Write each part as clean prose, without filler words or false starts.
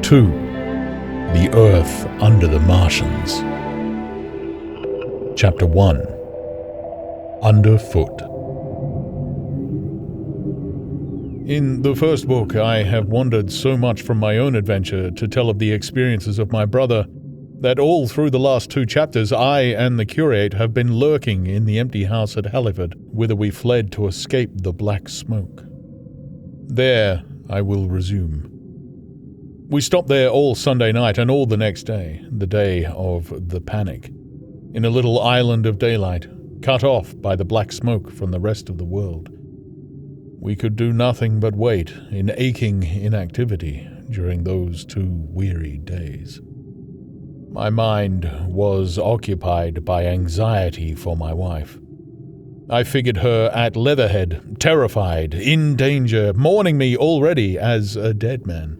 2. The Earth Under the Martians. Chapter 1. Underfoot. In the first book, I have wandered so much from my own adventure to tell of the experiences of my brother that all through the last 2 chapters I and the curate have been lurking in the empty house at Halliford, whither we fled to escape the black smoke. There I will resume. We stopped there all Sunday night and all the next day, the day of the panic, in a little island of daylight, cut off by the black smoke from the rest of the world. We could do nothing but wait in aching inactivity during those 2 weary days. My mind was occupied by anxiety for my wife. I figured her at Leatherhead, terrified, in danger, mourning me already as a dead man.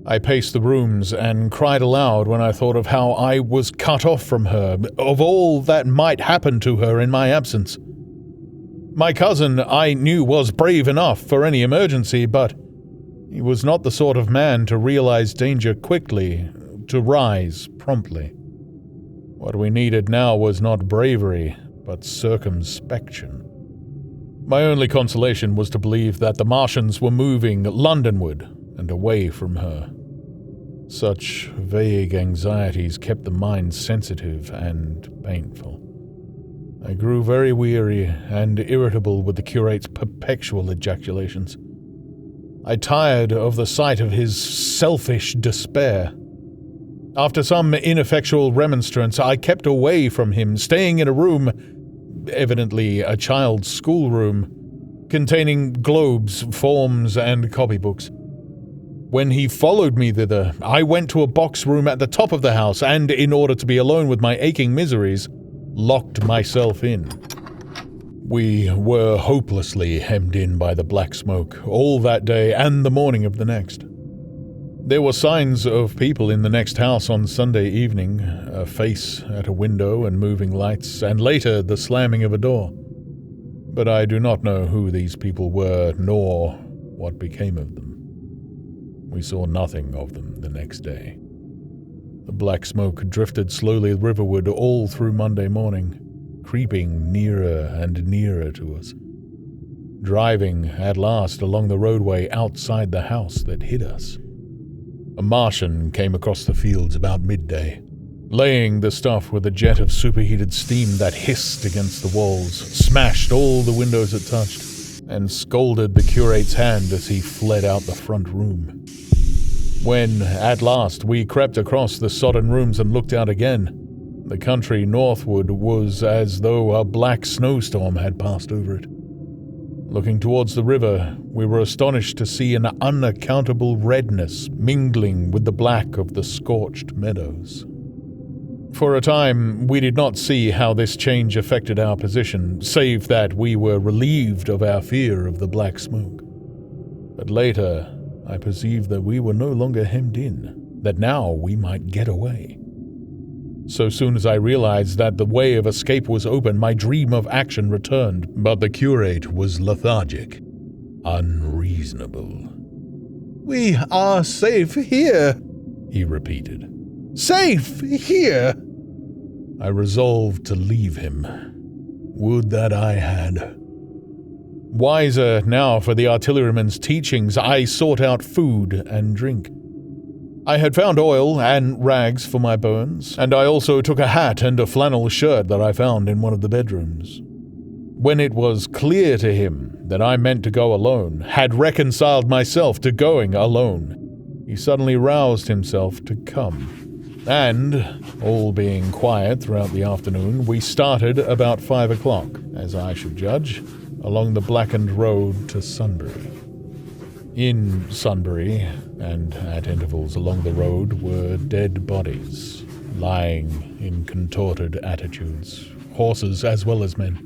I paced the rooms and cried aloud when I thought of how I was cut off from her, of all that might happen to her in my absence. My cousin, I knew, was brave enough for any emergency, but he was not the sort of man to realize danger quickly, to rise promptly. What we needed now was not bravery, but circumspection. My only consolation was to believe that the Martians were moving Londonward and away from her. Such vague anxieties kept the mind sensitive and painful. I grew very weary and irritable with the curate's perpetual ejaculations. I tired of the sight of his selfish despair. After some ineffectual remonstrance, I kept away from him, staying in a room, evidently a child's schoolroom, containing globes, forms, and copybooks. When he followed me thither, I went to a box room at the top of the house and, in order to be alone with my aching miseries, locked myself in. We were hopelessly hemmed in by the black smoke all that day and the morning of the next. There were signs of people in the next house on Sunday evening, a face at a window and moving lights, and later the slamming of a door. But I do not know who these people were, nor what became of them. We saw nothing of them the next day. The black smoke drifted slowly riverward all through Monday morning, creeping nearer and nearer to us, driving at last along the roadway outside the house that hid us. A Martian came across the fields about midday, laying the stuff with a jet of superheated steam that hissed against the walls, smashed all the windows it touched, and scalded the curate's hand as he fled out the front room. When, at last, we crept across the sodden rooms and looked out again, the country northward was as though a black snowstorm had passed over it. Looking towards the river, we were astonished to see an unaccountable redness mingling with the black of the scorched meadows. For a time, we did not see how this change affected our position, save that we were relieved of our fear of the black smoke. But later, I perceived that we were no longer hemmed in, that now we might get away. So soon as I realized that the way of escape was open, my dream of action returned, but the curate was lethargic, unreasonable. "We are safe here," he repeated. "Safe here!" I resolved to leave him. Would that I had. Wiser now for the artilleryman's teachings, I sought out food and drink. I had found oil and rags for my burns, and I also took a hat and a flannel shirt that I found in one of the bedrooms. When it was clear to him that I meant to go alone, had reconciled myself to going alone, he suddenly roused himself to come. And, all being quiet throughout the afternoon, we started about 5 o'clock, as I should judge, along the blackened road to Sunbury. In Sunbury, and at intervals along the road, were dead bodies, lying in contorted attitudes, horses as well as men.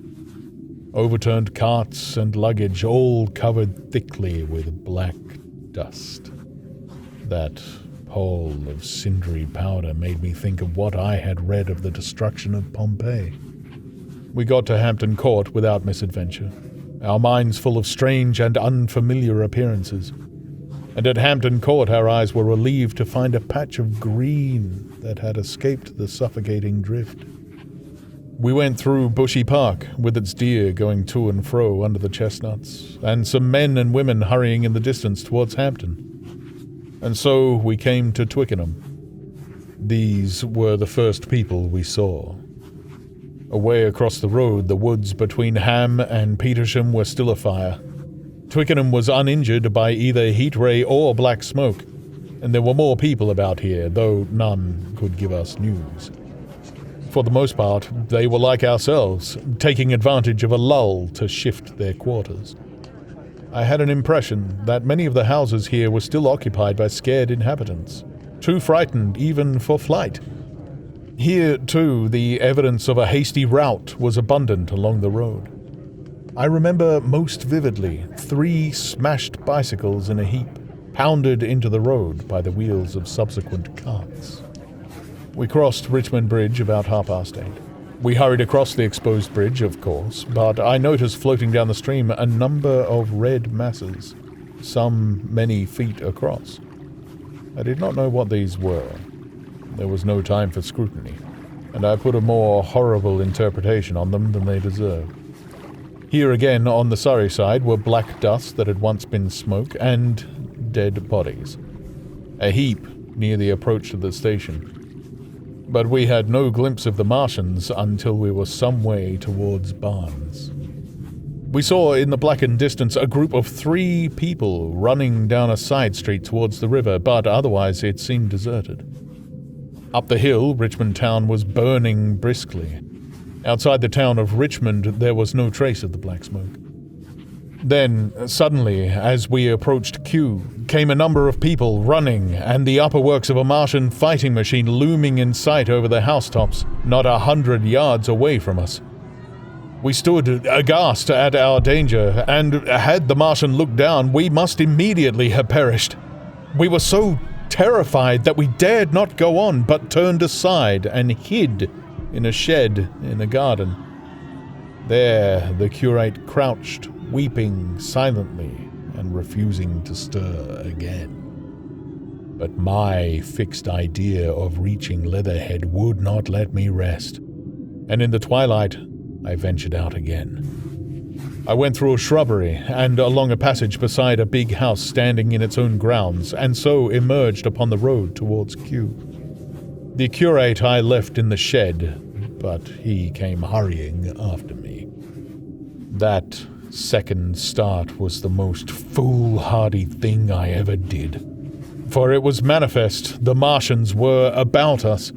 Overturned carts and luggage, all covered thickly with black dust. That pall of cindery powder made me think of what I had read of the destruction of Pompeii. We got to Hampton Court without misadventure, our minds full of strange and unfamiliar appearances. and at Hampton Court our eyes were relieved to find a patch of green that had escaped the suffocating drift. We went through Bushy Park, with its deer going to and fro under the chestnuts, and some men and women hurrying in the distance towards Hampton. And so we came to Twickenham. These were the first people we saw. Away across the road, the woods between Ham and Petersham were still afire. Twickenham was uninjured by either heat ray or black smoke, and there were more people about here, though none could give us news. For the most part, they were like ourselves, taking advantage of a lull to shift their quarters. I had an impression that many of the houses here were still occupied by scared inhabitants, too frightened even for flight. Here, too, the evidence of a hasty rout was abundant along the road. I remember most vividly 3 smashed bicycles in a heap, pounded into the road by the wheels of subsequent carts. We crossed Richmond Bridge about 8:30. We hurried across the exposed bridge, of course, but I noticed floating down the stream a number of red masses, some many feet across. I did not know what these were. There was no time for scrutiny, and I put a more horrible interpretation on them than they deserved. Here again, on the Surrey side, were black dust that had once been smoke and dead bodies. A heap near the approach to the station. But we had no glimpse of the Martians until we were some way towards Barnes. We saw in the blackened distance a group of 3 people running down a side street towards the river, but otherwise it seemed deserted. Up the hill, Richmond town was burning briskly. Outside the town of Richmond, there was no trace of the black smoke. Then, suddenly, as we approached Kew, came a number of people running, and the upper works of a Martian fighting machine looming in sight over the housetops, not 100 yards away from us. We stood aghast at our danger, and had the Martian looked down, we must immediately have perished. We were so terrified that we dared not go on, but turned aside and hid in a shed in the garden. There the curate crouched, weeping silently and refusing to stir again. But my fixed idea of reaching Leatherhead would not let me rest, and in the twilight I ventured out again. I went through a shrubbery and along a passage beside a big house standing in its own grounds, and so emerged upon the road towards Kew. The curate I left in the shed, but he came hurrying after me. That second start was the most foolhardy thing I ever did, for it was manifest the Martians were about us.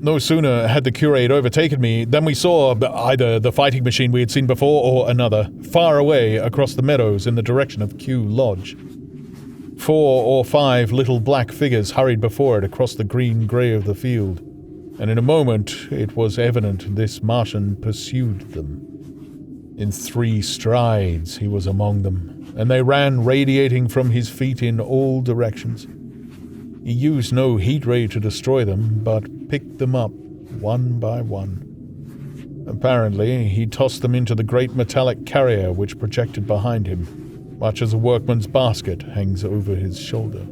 No sooner had the curate overtaken me than we saw either the fighting machine we had seen before or another, far away across the meadows in the direction of Kew Lodge. 4 or 5 little black figures hurried before it across the green grey of the field, and in a moment it was evident this Martian pursued them. In 3 strides he was among them, and they ran radiating from his feet in all directions. He used no heat ray to destroy them, but picked them up one by one. Apparently, he tossed them into the great metallic carrier which projected behind him, much as a workman's basket hangs over his shoulder.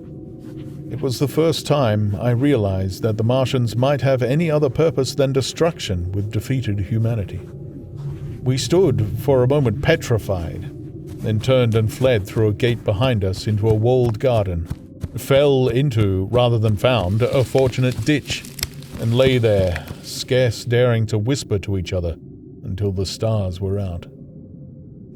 It was the first time I realized that the Martians might have any other purpose than destruction with defeated humanity. We stood for a moment petrified, then turned and fled through a gate behind us into a walled garden, fell into, rather than found, a fortunate ditch, and lay there, scarce daring to whisper to each other until the stars were out.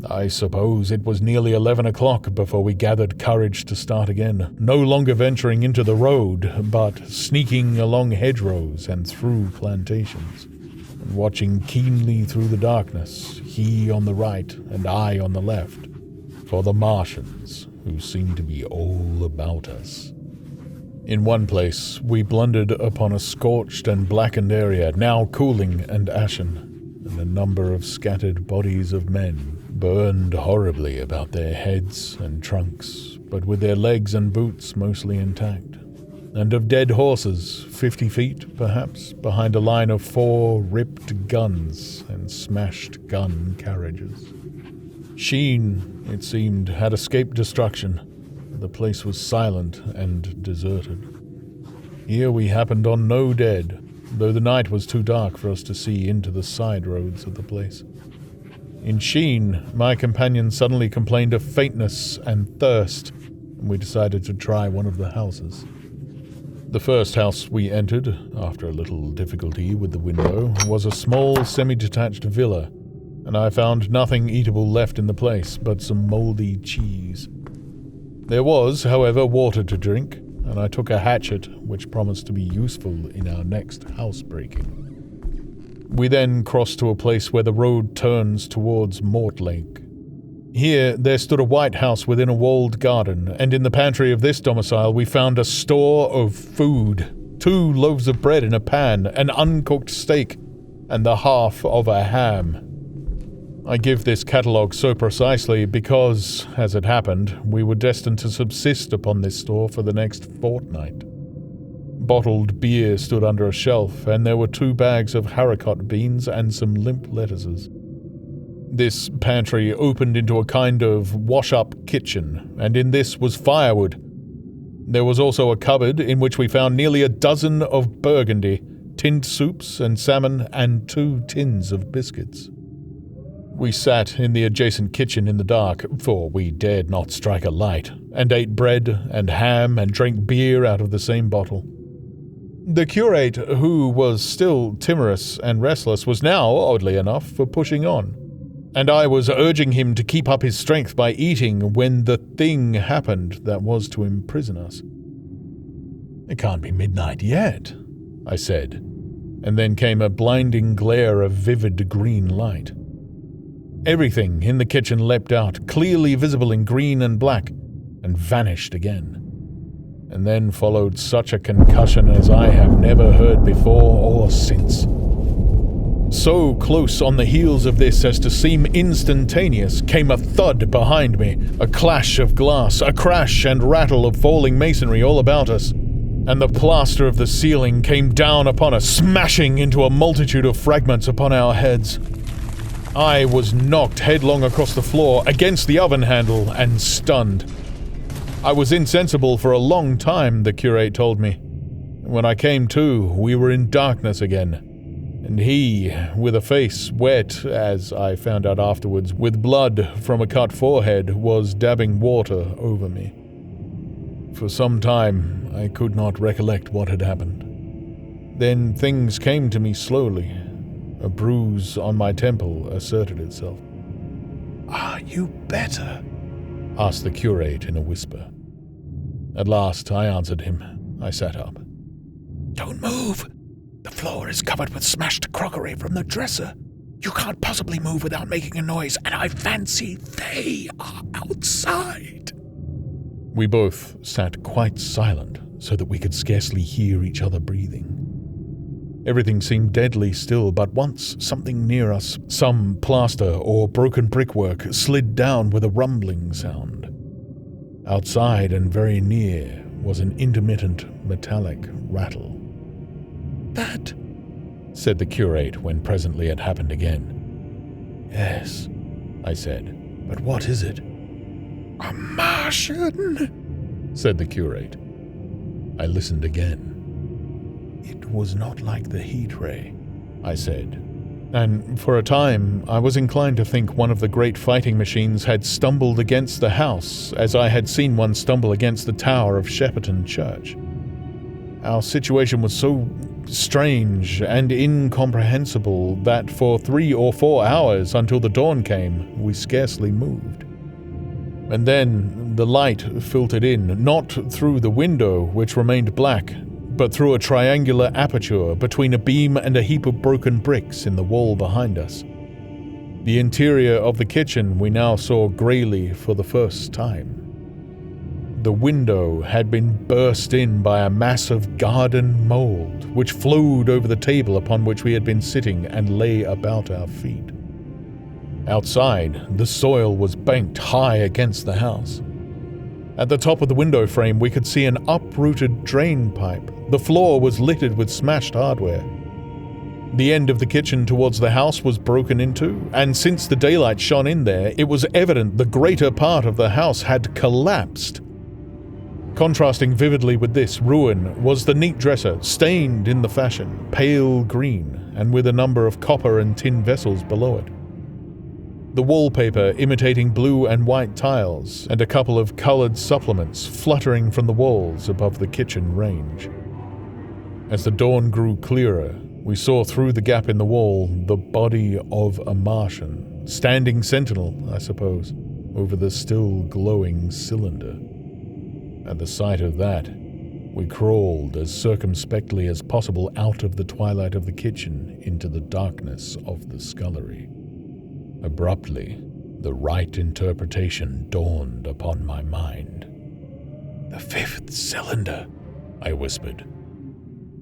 I suppose it was nearly 11 o'clock before we gathered courage to start again, no longer venturing into the road, but sneaking along hedgerows and through plantations, and watching keenly through the darkness, he on the right and I on the left, for the Martians, who seemed to be all about us. In one place, we blundered upon a scorched and blackened area, now cooling and ashen, and a number of scattered bodies of men burned horribly about their heads and trunks, but with their legs and boots mostly intact, and of dead horses, 50 feet, perhaps, behind a line of 4 ripped guns and smashed gun carriages. Sheen, it seemed, had escaped destruction, the place was silent and deserted. Here we happened on no dead, though the night was too dark for us to see into the side roads of the place. In Sheen, my companion suddenly complained of faintness and thirst, and we decided to try one of the houses. The first house we entered, after a little difficulty with the window, was a small semi-detached villa, and I found nothing eatable left in the place but some mouldy cheese. There was, however, water to drink, and I took a hatchet, which promised to be useful in our next housebreaking. We then crossed to a place where the road turns towards Mortlake. Here there stood a white house within a walled garden, and in the pantry of this domicile we found a store of food, 2 loaves of bread in a pan, an uncooked steak, and the half of a ham. I give this catalogue so precisely because, as it happened, we were destined to subsist upon this store for the next fortnight. Bottled beer stood under a shelf, and there were 2 bags of haricot beans and some limp lettuces. This pantry opened into a kind of wash-up kitchen, and in this was firewood. There was also a cupboard in which we found nearly a dozen of burgundy, tinned soups and salmon, and 2 tins of biscuits. We sat in the adjacent kitchen in the dark, for we dared not strike a light, and ate bread and ham and drank beer out of the same bottle. The curate, who was still timorous and restless, was now, oddly enough, for pushing on, and I was urging him to keep up his strength by eating when the thing happened that was to imprison us. "It can't be midnight yet," I said, and then came a blinding glare of vivid green light. Everything in the kitchen leapt out, clearly visible in green and black, and vanished again. And then followed such a concussion as I have never heard before or since. So close on the heels of this as to seem instantaneous came a thud behind me, a clash of glass, a crash and rattle of falling masonry all about us, and the plaster of the ceiling came down upon us, smashing into a multitude of fragments upon our heads. I was knocked headlong across the floor, against the oven handle, and stunned. I was insensible for a long time, the curate told me. When I came to, we were in darkness again, and he, with a face wet, as I found out afterwards, with blood from a cut forehead, was dabbing water over me. For some time, I could not recollect what had happened. Then things came to me slowly. A bruise on my temple asserted itself. "Are you better?" asked the curate in a whisper. At last I answered him. I sat up. "Don't move! The floor is covered with smashed crockery from the dresser. You can't possibly move without making a noise, and I fancy they are outside." We both sat quite silent, so that we could scarcely hear each other breathing. Everything seemed deadly still, but once something near us, some plaster or broken brickwork, slid down with a rumbling sound. Outside and very near was an intermittent metallic rattle. "That," said the curate when presently it happened again. "Yes," I said, "but what is it?" "A Martian," said the curate. I listened again. "It was not like the heat ray," I said, and for a time I was inclined to think one of the great fighting machines had stumbled against the house, as I had seen one stumble against the tower of Shepperton Church. Our situation was so strange and incomprehensible that for 3 or 4 hours until the dawn came, we scarcely moved. And then the light filtered in, not through the window, which remained black, but through a triangular aperture between a beam and a heap of broken bricks in the wall behind us. The interior of the kitchen we now saw greyly for the first time. The window had been burst in by a mass of garden mould, which flowed over the table upon which we had been sitting and lay about our feet. Outside, the soil was banked high against the house. At the top of the window frame we could see an uprooted drain pipe. The floor was littered with smashed hardware. The end of the kitchen towards the house was broken into, and since the daylight shone in there, it was evident the greater part of the house had collapsed. Contrasting vividly with this ruin was the neat dresser, stained in the fashion, pale green, and with a number of copper and tin vessels below it. The wallpaper imitating blue and white tiles, and a couple of coloured supplements fluttering from the walls above the kitchen range. As the dawn grew clearer, we saw through the gap in the wall the body of a Martian, standing sentinel, I suppose, over the still glowing cylinder. At the sight of that, we crawled as circumspectly as possible out of the twilight of the kitchen into the darkness of the scullery. Abruptly, the right interpretation dawned upon my mind. "The 5th cylinder," I whispered.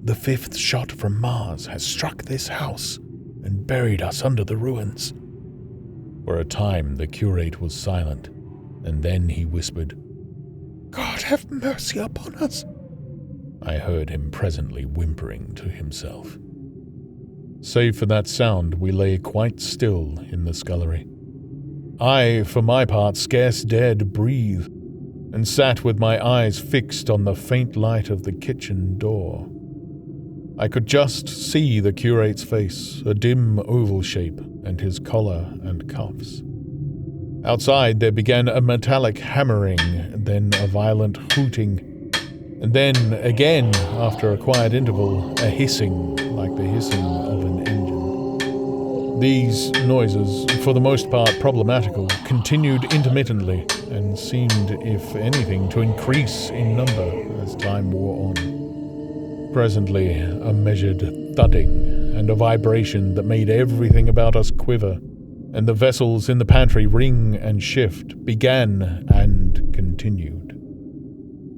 "The 5th shot from Mars has struck this house and buried us under the ruins." For a time the curate was silent, and then he whispered, "God have mercy upon us." I heard him presently whimpering to himself. Save for that sound, we lay quite still in the scullery. I, for my part, scarce dared breathe, and sat with my eyes fixed on the faint light of the kitchen door. I could just see the curate's face, a dim oval shape, and his collar and cuffs. Outside there began a metallic hammering, then a violent hooting, and then, again, after a quiet interval, a hissing like the hissing of an engine. These noises, for the most part problematical, continued intermittently, and seemed, if anything, to increase in number as time wore on. Presently, a measured thudding and a vibration that made everything about us quiver, and the vessels in the pantry ring and shift, began and continued.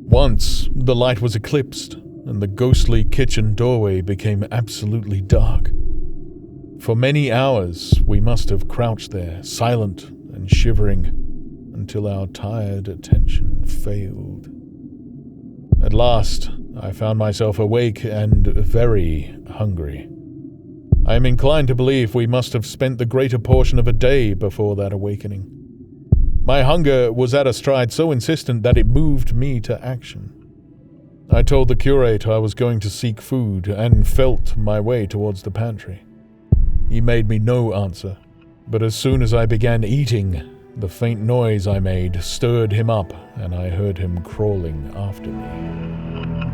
Once, the light was eclipsed, and the ghostly kitchen doorway became absolutely dark. For many hours, we must have crouched there, silent and shivering, until our tired attention failed. At last, I found myself awake and very hungry. I am inclined to believe we must have spent the greater portion of a day before that awakening. My hunger was at a stride so insistent that it moved me to action. I told the curate I was going to seek food and felt my way towards the pantry. He made me no answer, but as soon as I began eating, the faint noise I made stirred him up, and I heard him crawling after me.